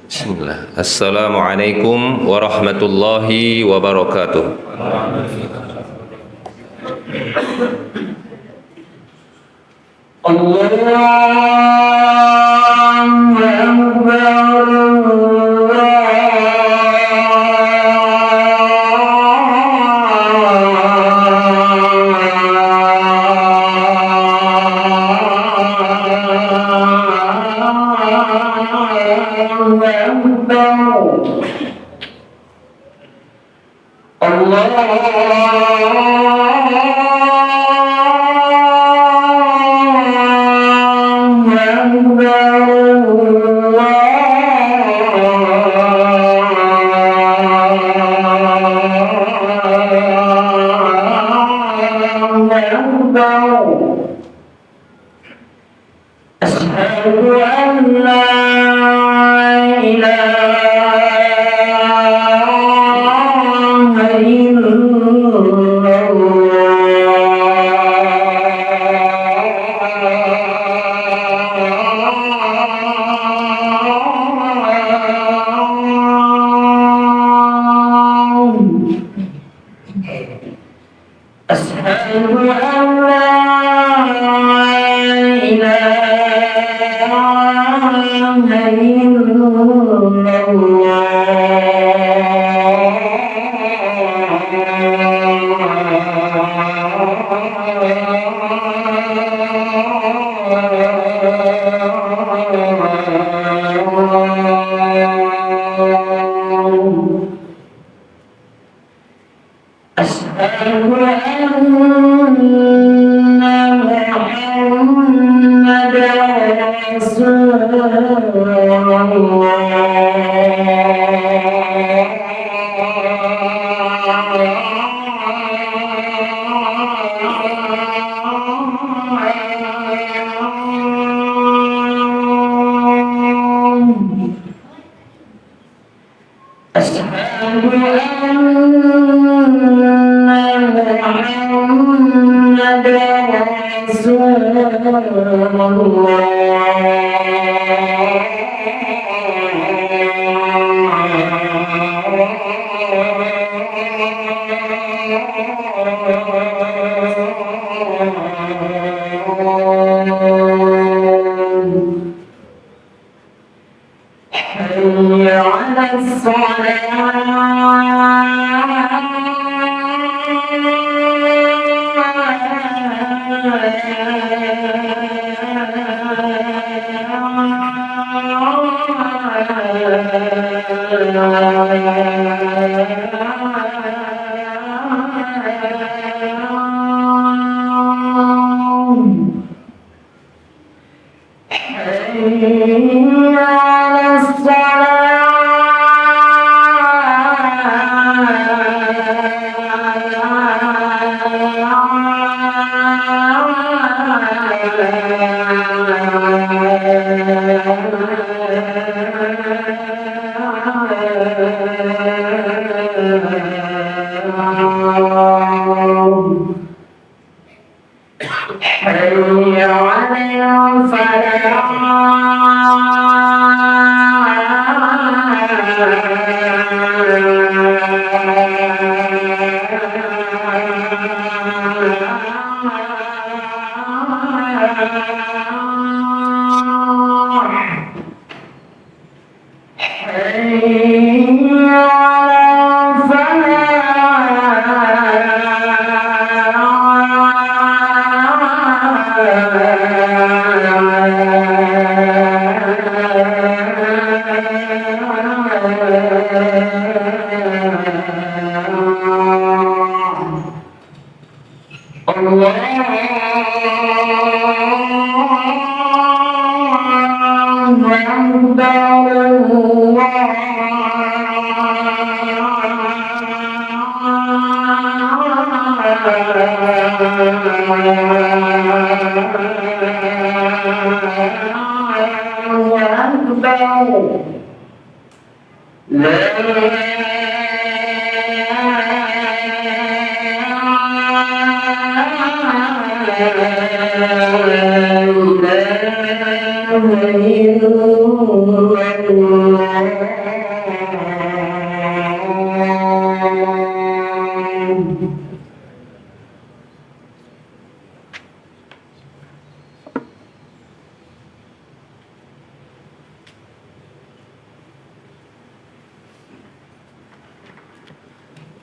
Bismillah. Assalamualaikum warahmatullahi wabarakatuh. Allahu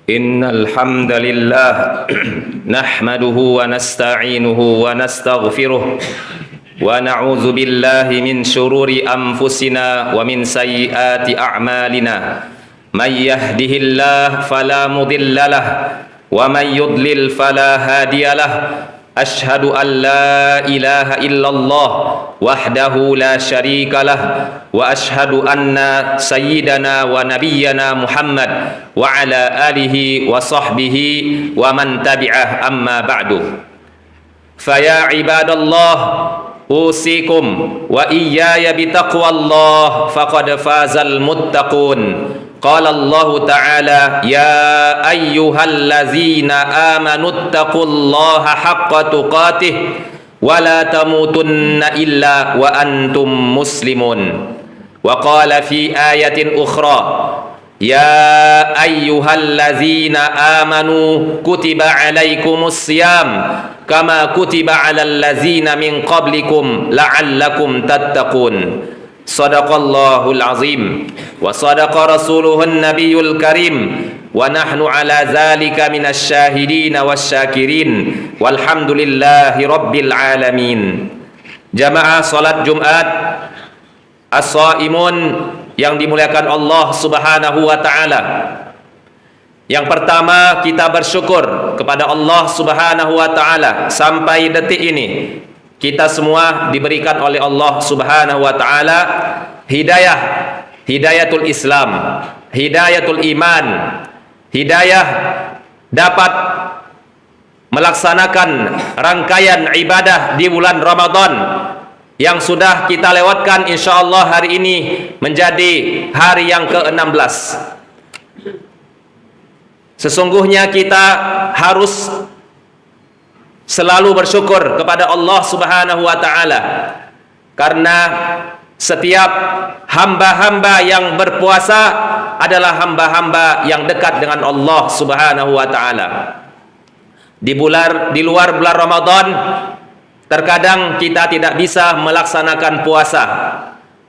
إن الحمد لله نحمده ونستعينه ونستغفره ونعوذ بالله من شرور أنفسنا ومن سيئات أعمالنا من يهده الله فلا مضل له ومن يضلل فلا هادي له أشهد أن لا إله إلا الله وحده لا شريك له وأشهد أن سيدنا ونبينا محمد وعلى آله وصحبه ومن تبعه أما بعد فيا عباد الله أوصيكم وإياي بتقوى الله فقد فاز المتقون قال الله تعالى يا أيها الذين آمنوا اتقوا الله حق تقاته ولا تموتن إلا وأنتم مسلمون وقال في آية أخرى يا أيها الذين آمنوا كتب عليكم الصيام كما كتب على الذين من قبلكم لعلكم تتقون صدق الله العظيم وصدق رسوله النبي الكريم ونحن على ذلك من الشاهدين والشاكرين والحمد لله رب العالمين. Jamaah salat Jumat as-shaimun yang dimuliakan Allah Subhanahu wa taala. Yang pertama, kita bersyukur kepada Allah Subhanahu wa taala sampai detik ini kita semua diberikan oleh Allah Subhanahu wa taala hidayatul Islam, hidayatul iman, hidayah dapat melaksanakan rangkaian ibadah di bulan Ramadan yang sudah kita lewatkan. Insyaallah hari ini menjadi hari yang ke-16. Sesungguhnya kita harus selalu bersyukur kepada Allah Subhanahu wa taala karena setiap hamba-hamba yang berpuasa adalah hamba-hamba yang dekat dengan Allah Subhanahu wa taala. Di luar bulan Ramadan terkadang kita tidak bisa melaksanakan puasa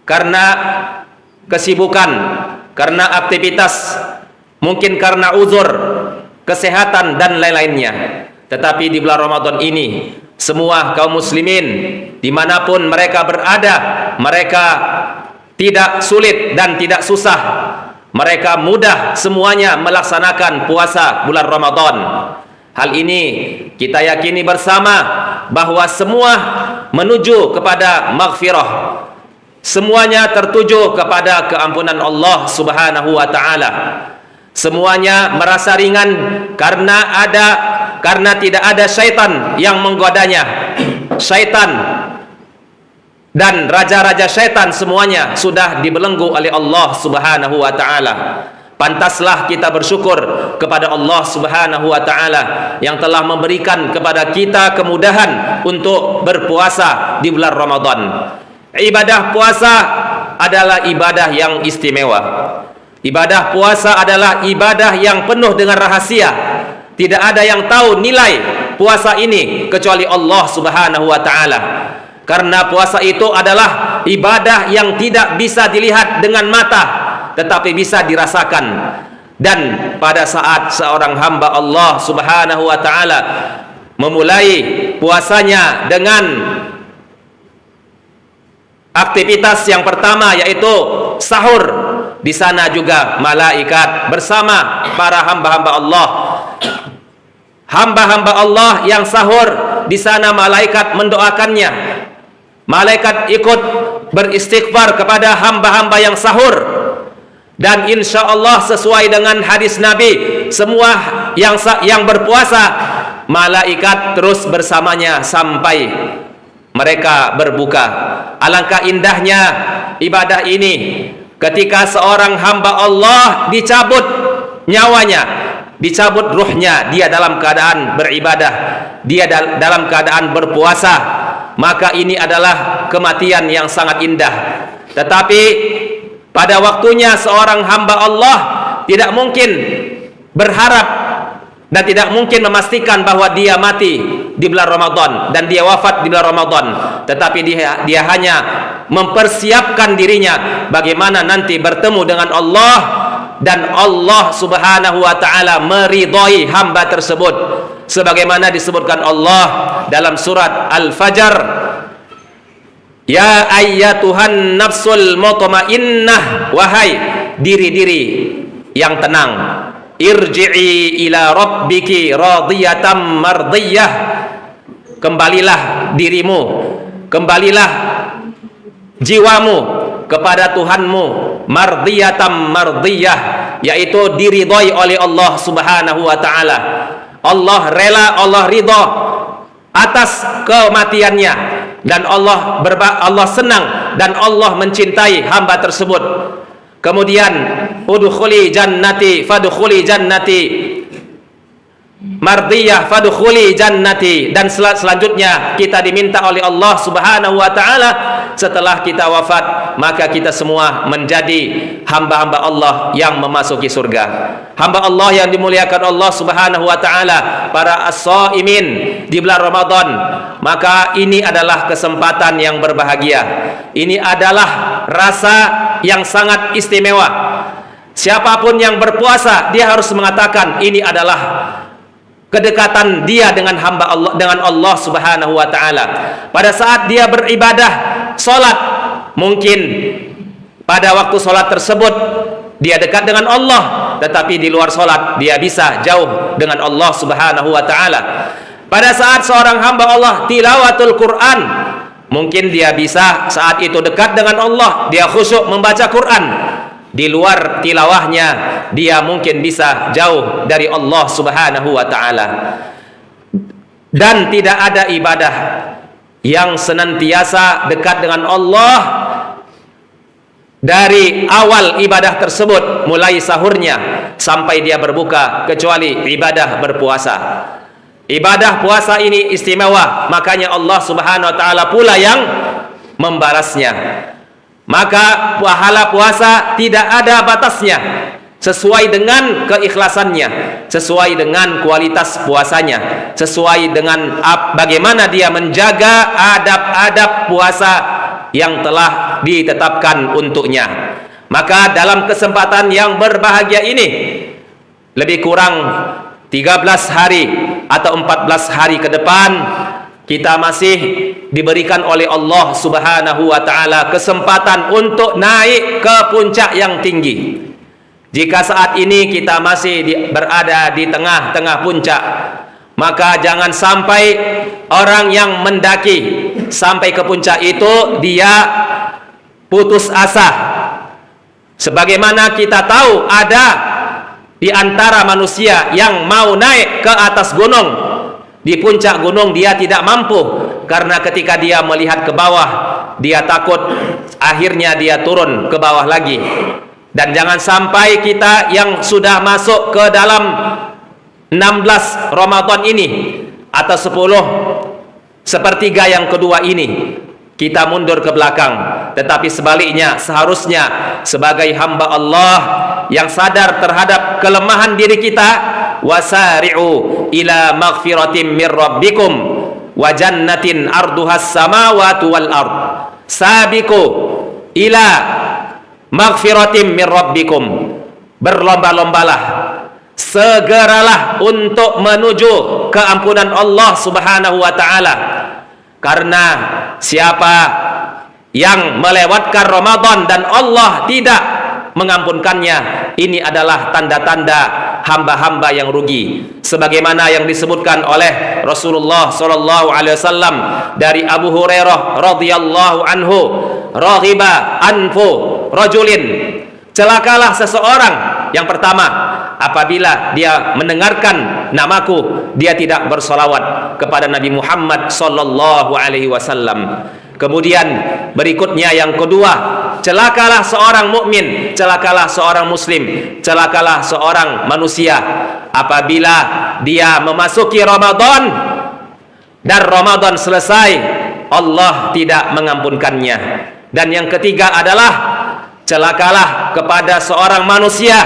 karena kesibukan, karena aktivitas, mungkin karena uzur, kesehatan dan lain-lainnya. Tetapi di bulan Ramadan ini semua kaum muslimin dimanapun mereka berada, mereka tidak sulit dan tidak susah, mereka mudah semuanya melaksanakan puasa bulan Ramadan. Hal ini kita yakini bersama bahwa semua menuju kepada maghfirah, semuanya tertuju kepada keampunan Allah Subhanahu wa taala. Semuanya merasa ringan karena tidak ada syaitan yang menggodanya. Syaitan dan raja-raja syaitan semuanya sudah dibelenggu oleh Allah Subhanahu wa taala. Pantaslah kita bersyukur kepada Allah Subhanahu wa taala yang telah memberikan kepada kita kemudahan untuk berpuasa di bulan Ramadan. Ibadah puasa adalah ibadah yang istimewa. Ibadah puasa adalah ibadah yang penuh dengan rahasia. Tidak ada yang tahu nilai puasa ini kecuali Allah Subhanahu wa taala. Karena puasa itu adalah ibadah yang tidak bisa dilihat dengan mata, tetapi bisa dirasakan. Dan pada saat seorang hamba Allah Subhanahu wa taala memulai puasanya dengan aktivitas yang pertama yaitu sahur, di sana juga malaikat bersama para hamba-hamba Allah. Hamba-hamba Allah yang sahur, di sana malaikat mendoakannya. Malaikat ikut beristighfar kepada hamba-hamba yang sahur. Dan insya Allah sesuai dengan hadis Nabi, semua yang berpuasa, malaikat terus bersamanya sampai mereka berbuka. Alangkah indahnya ibadah ini ketika seorang hamba Allah dicabut nyawanya, dicabut ruhnya, dia dalam keadaan beribadah, dia dalam keadaan berpuasa, maka ini adalah kematian yang sangat indah. Tetapi pada waktunya seorang hamba Allah tidak mungkin berharap dan tidak mungkin memastikan bahwa dia mati di bulan Ramadan dan dia wafat di bulan Ramadan, tetapi dia hanya mempersiapkan dirinya bagaimana nanti bertemu dengan Allah dan Allah Subhanahu wa taala meridhai hamba tersebut, sebagaimana disebutkan Allah dalam surat Al-Fajr, ya ayyatuhan nafsul mutmainnah, wahai diri-diri yang tenang, irji'i ila rabbiki radiyatan mardiyah, kembalilah dirimu, kembalilah jiwamu kepada Tuhanmu, mardiyatam mardiyah, yaitu diridhai oleh Allah Subhanahu wa taala. Allah rela, Allah ridha atas kematiannya, dan Allah senang dan Allah mencintai hamba tersebut. Kemudian udkhuli jannati fadkhuli jannati mardiyah fadkhuli jannati, dan selanjutnya kita diminta oleh Allah Subhanahu wa taala setelah kita wafat, maka kita semua menjadi hamba-hamba Allah yang memasuki surga. Hamba Allah yang dimuliakan Allah Subhanahu wa taala, para as-shaimin di bulan Ramadan, maka ini adalah kesempatan yang berbahagia. Ini adalah rasa yang sangat istimewa. Siapapun yang berpuasa, dia harus mengatakan ini adalah kedekatan dia dengan hamba Allah, dengan Allah Subhanahu wa taala. Pada saat dia beribadah salat, mungkin pada waktu salat tersebut dia dekat dengan Allah, tetapi di luar salat dia bisa jauh dengan Allah Subhanahu wa taala. Pada saat seorang hamba Allah tilawatul Quran, mungkin dia bisa saat itu dekat dengan Allah, dia khusyuk membaca Quran. Di luar tilawahnya dia mungkin bisa jauh dari Allah Subhanahu wa taala. Dan tidak ada ibadah yang senantiasa dekat dengan Allah dari awal ibadah tersebut, mulai sahurnya sampai dia berbuka, kecuali ibadah berpuasa. Ibadah puasa ini istimewa, makanya Allah Subhanahu wa taala pula yang membalasnya. Maka pahala puasa tidak ada batasnya, sesuai dengan keikhlasannya, sesuai dengan kualitas puasanya, sesuai dengan bagaimana dia menjaga adab-adab puasa yang telah ditetapkan untuknya. Maka dalam kesempatan yang berbahagia ini, lebih kurang 13 hari atau 14 hari ke depan, kita masih diberikan oleh Allah Subhanahu wa taala kesempatan untuk naik ke puncak yang tinggi. Jika saat ini kita masih berada di tengah-tengah puncak, maka jangan sampai orang yang mendaki sampai ke puncak itu dia putus asa. Sebagaimana kita tahu ada di antara manusia yang mau naik ke atas gunung, di puncak gunung dia tidak mampu, karena ketika dia melihat ke bawah dia takut, akhirnya dia turun ke bawah lagi. Dan jangan sampai kita yang sudah masuk ke dalam 16 Ramadan ini atau 10 sepertiga yang kedua ini, kita mundur ke belakang. Tetapi sebaliknya, seharusnya sebagai hamba Allah yang sadar terhadap kelemahan diri kita, wasari'u ila maghfiratin mir rabbikum wa jannatin arduhas samawati wal ard. Sabiqu ila maghfiratin mir rabbikum. Berlomba-lombalah, segeralah untuk menuju keampunan Allah Subhanahu wa taala. Karena siapa yang melewatkan Ramadan dan Allah tidak mengampunkannya, ini adalah tanda-tanda hamba-hamba yang rugi. Sebagaimana yang disebutkan oleh Rasulullah sallallahu alaihi wasallam dari Abu Hurairah radhiyallahu anhu, raghiba anfu rajulin, celakalah seseorang yang pertama apabila dia mendengarkan namaku, dia tidak bersolawat kepada Nabi Muhammad sallallahu alaihi wasallam. Kemudian berikutnya yang kedua, celakalah seorang mukmin, celakalah seorang muslim, celakalah seorang manusia apabila dia memasuki Ramadan dan Ramadan selesai, Allah tidak mengampunkannya. Dan yang ketiga adalah celakalah kepada seorang manusia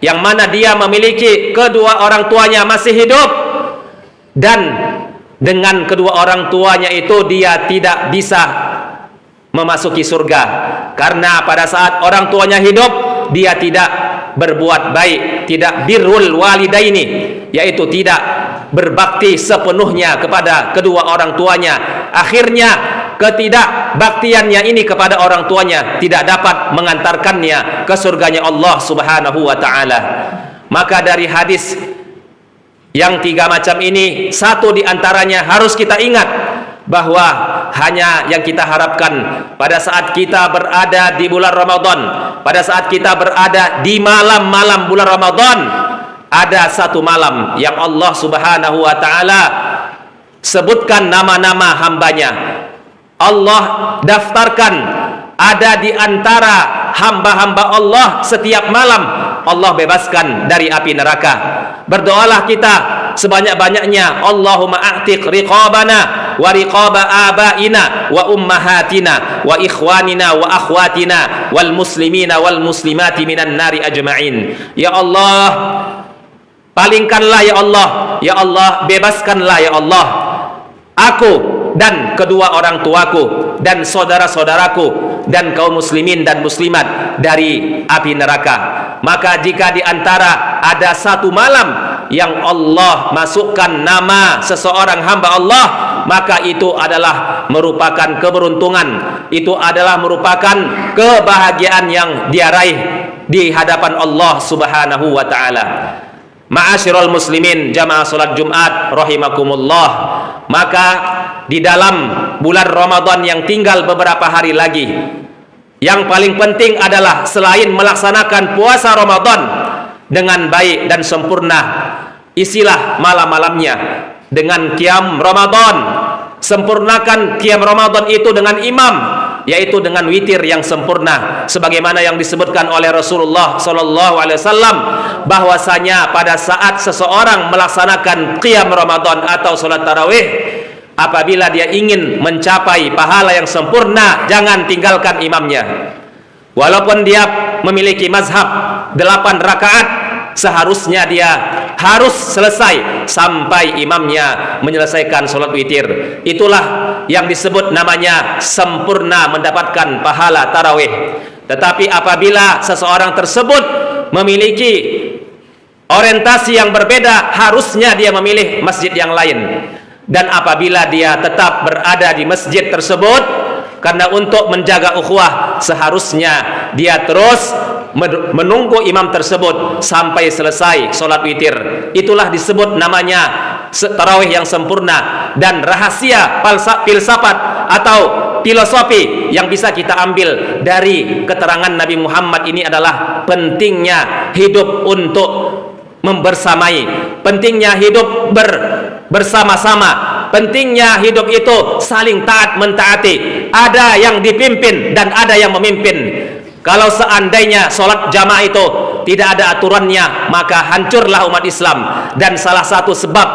yang mana dia memiliki kedua orang tuanya masih hidup, dan dengan kedua orang tuanya itu dia tidak bisa memasuki surga, karena pada saat orang tuanya hidup dia tidak berbuat baik, tidak birrul walidaini, yaitu tidak berbakti sepenuhnya kepada kedua orang tuanya. Akhirnya ketidakbaktiannya ini kepada orang tuanya tidak dapat mengantarkannya ke surganya Allah Subhanahu wa taala. Maka dari hadis yang 3 macam ini, satu di antaranya harus kita ingat, bahwa hanya yang kita harapkan pada saat kita berada di bulan Ramadan, pada saat kita berada di malam-malam bulan Ramadan, ada satu malam yang Allah Subhanahu wa taala sebutkan nama-nama hambanya. Allah daftarkan ada di antara hamba-hamba Allah setiap malam Allah bebaskan dari api neraka. Berdoalah kita sebanyak-banyaknya, Allahumma a'tiq riqabana wa riqaba abaina wa ummahatina wa ikhwanina wa akhwatina wal muslimina wal muslimati minan nari ajma'in. Ya Allah, palingkanlah ya Allah, ya Allah bebaskanlah ya Allah aku dan kedua orang tuaku dan saudara-saudaraku dan kaum muslimin dan muslimat dari api neraka. Maka jika di antara ada satu malam yang Allah masukkan nama seseorang hamba Allah, maka itu adalah merupakan keberuntungan, itu adalah merupakan kebahagiaan yang dia raih di hadapan Allah Subhanahu wa taala. Ma'asyiral muslimin jamaah salat Jumat rahimakumullah, maka di dalam bulan Ramadan yang tinggal beberapa hari lagi, yang paling penting adalah selain melaksanakan puasa Ramadan dengan baik dan sempurna, isilah malam-malamnya dengan qiyam Ramadan. Sempurnakan qiyam Ramadan itu dengan imam, yaitu dengan witir yang sempurna, sebagaimana yang disebutkan oleh Rasulullah sallallahu alaihi wasallam bahwasanya pada saat seseorang melaksanakan qiyam Ramadan atau salat tarawih, apabila dia ingin mencapai pahala yang sempurna, jangan tinggalkan imamnya. Walaupun dia memiliki mazhab 8 rakaat, seharusnya dia harus selesai sampai imamnya menyelesaikan sholat witir. Itulah yang disebut namanya sempurna mendapatkan pahala tarawih. Tetapi apabila seseorang tersebut memiliki orientasi yang berbeda, harusnya dia memilih masjid yang lain. Dan apabila dia tetap berada di masjid tersebut karena untuk menjaga ukhuwah, seharusnya dia terus menunggu imam tersebut sampai selesai sholat witir. Itulah disebut namanya tarawih yang sempurna. Dan rahasia filsafat atau filosofi yang bisa kita ambil dari keterangan Nabi Muhammad ini adalah pentingnya hidup untuk membersamai, pentingnya hidup bersama-sama, pentingnya hidup itu saling taat mentaati. Ada yang dipimpin dan ada yang memimpin. Kalau seandainya sholat jamaah itu tidak ada aturannya, maka hancurlah umat Islam. Dan salah satu sebab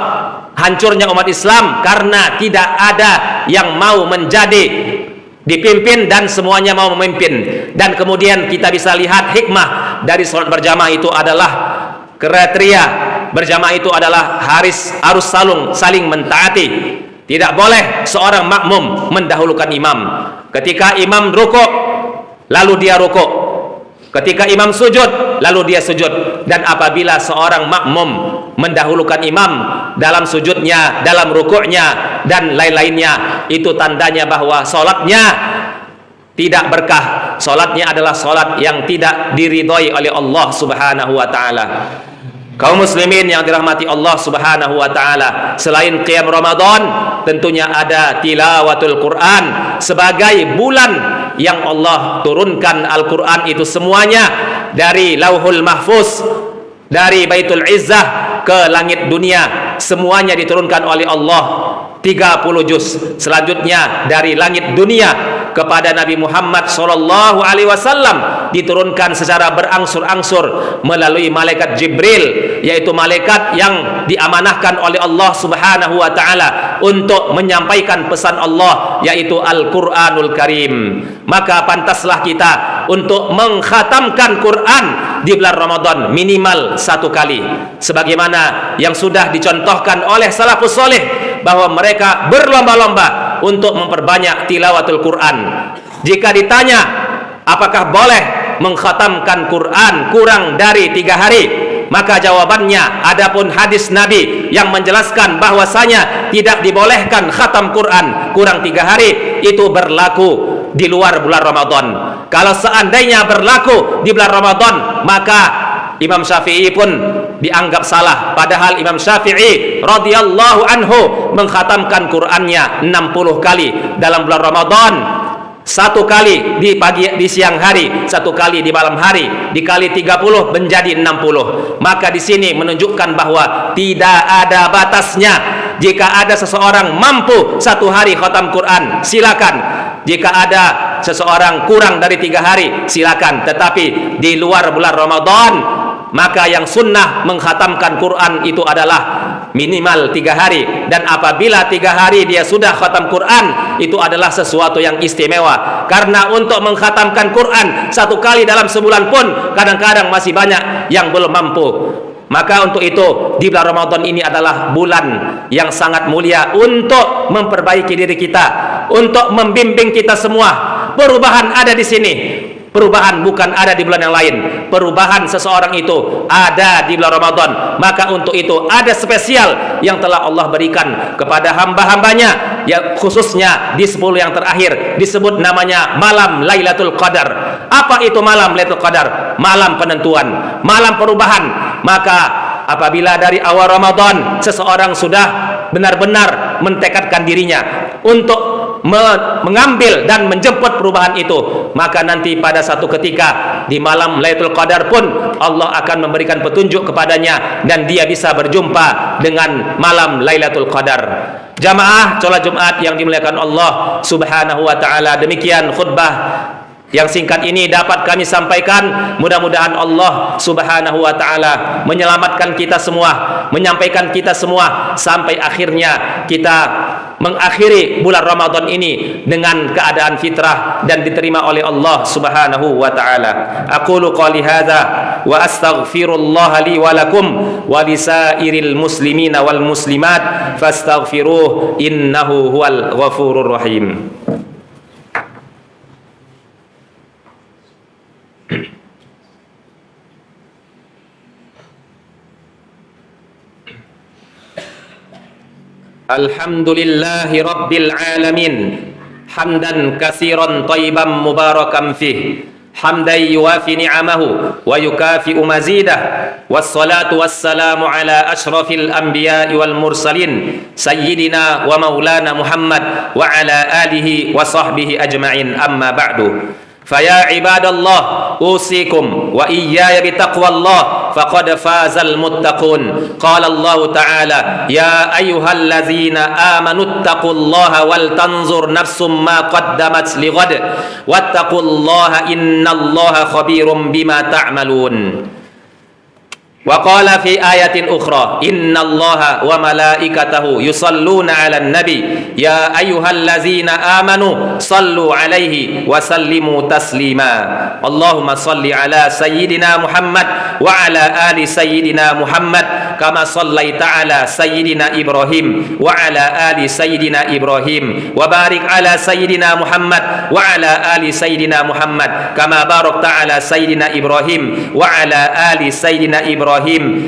hancurnya umat Islam karena tidak ada yang mau menjadi dipimpin dan semuanya mau memimpin. Dan kemudian kita bisa lihat hikmah dari sholat berjamaah itu adalah kriteria berjamaah itu adalah harus saling mentaati. Tidak boleh seorang makmum mendahulukan imam. Ketika imam rukuk, lalu dia rukuk. Ketika imam sujud, lalu dia sujud. Dan apabila seorang makmum mendahulukan imam dalam sujudnya, dalam rukuknya dan lain-lainnya, itu tandanya bahwa sholatnya tidak berkah. Sholatnya adalah sholat yang tidak diridhoi oleh Allah Subhanahu wa ta'ala. Kaum muslimin yang dirahmati Allah Subhanahu wa taala, selain qiyam Ramadan, tentunya ada tilawatul Quran sebagai bulan yang Allah turunkan Al-Quran itu semuanya dari Lauhul Mahfuz, dari Baitul Izzah ke langit dunia, semuanya diturunkan oleh Allah 30 juz. Selanjutnya dari langit dunia kepada Nabi Muhammad sallallahu alaihi wasallam diturunkan secara berangsur-angsur melalui malaikat Jibril, yaitu malaikat yang diamanahkan oleh Allah Subhanahu wa taala untuk menyampaikan pesan Allah, yaitu Al-Qur'anul Karim. Maka pantaslah kita untuk mengkhatamkan Quran di bulan Ramadan minimal 1 kali, sebagaimana yang sudah dicontohkan oleh salafus saleh bahwa mereka berlomba-lomba untuk memperbanyak tilawatul Quran. Jika ditanya apakah boleh mengkhatamkan Quran kurang dari 3 hari? Maka jawabannya, adapun hadis Nabi yang menjelaskan bahwasanya tidak dibolehkan khatam Quran kurang 3 hari, itu berlaku di luar bulan Ramadan. Kalau seandainya berlaku di bulan Ramadan, maka Imam Syafi'i pun dianggap salah, padahal Imam Syafi'i radhiyallahu anhu mengkhatamkan Qur'annya 60 kali dalam bulan Ramadan. 1 kali di siang hari, 1 kali di malam hari, dikali 30 menjadi 60. Maka di sini menunjukkan bahwa tidak ada batasnya. Jika ada seseorang mampu 1 hari khatam Quran, silakan. Jika ada seseorang kurang dari 3 hari, silakan. Tetapi di luar bulan Ramadan, maka yang sunnah mengkhatamkan Quran itu adalah minimal 3 hari. Dan apabila 3 hari dia sudah khatam Quran, itu adalah sesuatu yang istimewa. Karena untuk mengkhatamkan Quran 1 kali dalam sebulan pun kadang-kadang masih banyak yang belum mampu. Maka untuk itu di bulan Ramadan ini adalah bulan yang sangat mulia untuk memperbaiki diri kita, untuk membimbing kita semua. Perubahan ada di sini. Perubahan bukan ada di bulan yang lain. Perubahan seseorang itu ada di bulan Ramadan. Maka untuk itu ada spesial yang telah Allah berikan kepada hamba-hambanya, ya, khususnya di 10 yang terakhir disebut namanya malam Lailatul Qadar. Apa itu malam Lailatul Qadar? Malam penentuan, malam perubahan. Maka apabila dari awal Ramadan seseorang sudah benar-benar mentekadkan dirinya untuk mengambil dan menjemput perubahan itu, maka nanti pada satu ketika di malam Lailatul Qadar pun Allah akan memberikan petunjuk kepadanya dan dia bisa berjumpa dengan malam Lailatul Qadar. Jamaah sholat Jumat yang dimuliakan Allah Subhanahu wa taala, demikian khutbah yang singkat ini dapat kami sampaikan. Mudah-mudahan Allah Subhanahu wa taala menyelamatkan kita semua, menyampaikan kita semua sampai akhirnya kita mengakhiri bulan Ramadan ini dengan keadaan fitrah dan diterima oleh Allah Subhanahu wa taala. Aqulu qali hadza wa astaghfirullah li wa lakum wa lisairil muslimina wal muslimat fastaghfiruh innahu huwal ghafurur rahim. Alhamdulillahi Rabbil Alamin, hamdan katsiran thayyiban mubarakan fih, hamdan yuwafi ni'amahu wa yukafi'u mazidah, wassalatu wassalamu ala ashrafil anbiya'i wal mursalin sayyidina wa maulana Muhammad wa ala alihi wa sahbihi ajma'in, amma ba'du. Faya ibadallah usikum wa iyaya bitaqwallah faqad fazal muttaqun. Qala Allah ta'ala ya ayyuhallazina amanu taqullaha wal tanzur nafsum ma qaddamat lighad wattaqullaha innallaha khabirum bima ta'malun. Wa qala fi ayatin ukhra innallaha wa malaikatahu yusalluna 'alan nabi ya ayyuhallazina amanu sallu 'alaihi wa sallimu taslima. Allahumma salli 'ala sayyidina Muhammad wa 'ala ali sayyidina Muhammad kama sallaita 'ala sayyidina Ibrahim wa 'ala ali sayyidina Ibrahim wa barik 'ala sayyidina Muhammad wa 'ala ali sayyidina Muhammad kama barakta 'ala sayyidina Ibrahim wa 'ala ali sayyidina Ibrahim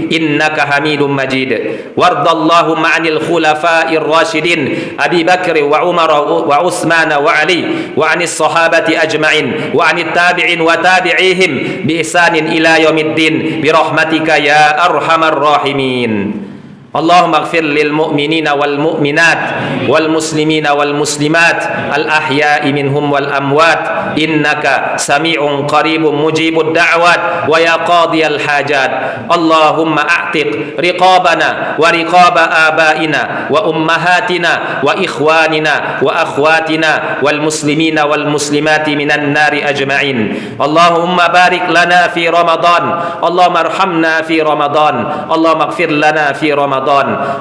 innaka Hamidum Majid. Wardallahumma 'anil khulafa'ir rasyidin Abi Bakr wa Umar wa Utsman wa Ali wa 'anis sahabati ajma'in wa 'anit tabi'in wa tabi'ihim bi ihsanin ila yaumiddin bi rahmatika ya arhamar rahimin. Allahumma ighfir lil mu'minina wal mu'minat wal muslimina wal muslimat al ahya'i minhum wal amwat innaka sami'un qaribun mujibud da'wat wa ya qadiyal hajat. Allahumma a'tiq riqabana wa riqaba abaina wa ummahatina wa ikhwanina wa akhwatina wal muslimina wal muslimati minan nari ajma'in. Allahumma barik lana fi Ramadan, Allahumma arhamna fi Ramadan, Allahumma ighfir lana fi Ramadan,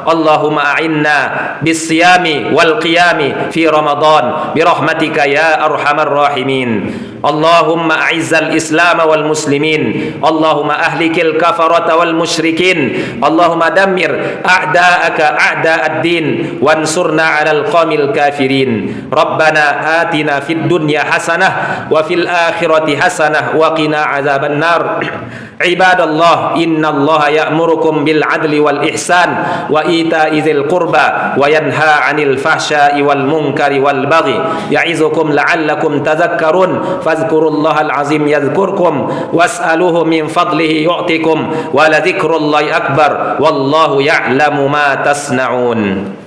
Allahumma a'inna bis-siyami wal qiyami fi Ramadan bi rahmatika ya arhamar rahimin. Allahumma a'izzal Islam wal muslimin, Allahumma ahlikil kafarata wal musyrikin, Allahumma dammir a'da'aka a'da'ad din wansurna 'alal qawmil kafirin. Rabbana atina fid dunya hasanah wa fil akhirati hasanah wa qina 'adzaban nar. Ibadallah, innallaha ya'murukum bil 'adli wal ihsan wa ita'i dzil qurba wa yanha 'anil fahsya'i wal munkari wal baghi ya'izukum la'allakum tadhakkarun. Fadhkurullahal 'azim yadhkurkum was'aluhu min fadlihi yu'tikum wa la dzikrullahi akbar wallahu ya'lamu ma tasna'un.